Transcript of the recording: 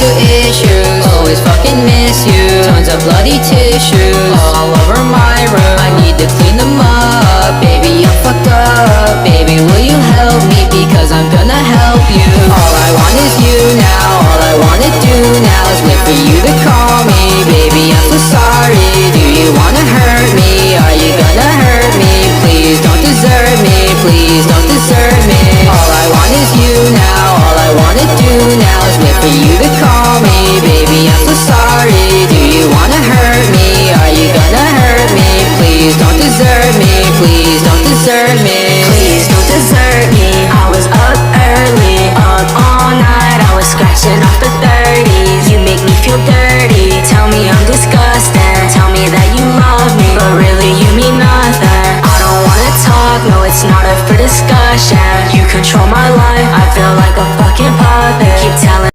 to issues. Always fucking miss you. Tons of bloody tissues all over my room. I need to clean them up. Baby, I'm fucked up. Baby, will you help me? Because I'm gonna help you. All I want is you now. All I wanna do now is wait for you to call me. Baby, I'm so sorry. Do you wanna hurt me? Are you gonna hurt me? Please don't desert me. Please don't desert me. All I want is you now. All I wanna do now is wait for you to call me. Baby, I'm so sorry. Do you wanna hurt me? Are you gonna hurt me? Please don't desert me. Please don't desert me. Please don't desert me. I was up early, up all night. I was scratching off the 30s. You make me feel dirty. Tell me I'm disgusting. Tell me that you love me, but really you mean nothing. I don't wanna talk, no, it's not up for discussion. You control my life, I feel like a fucking puppet.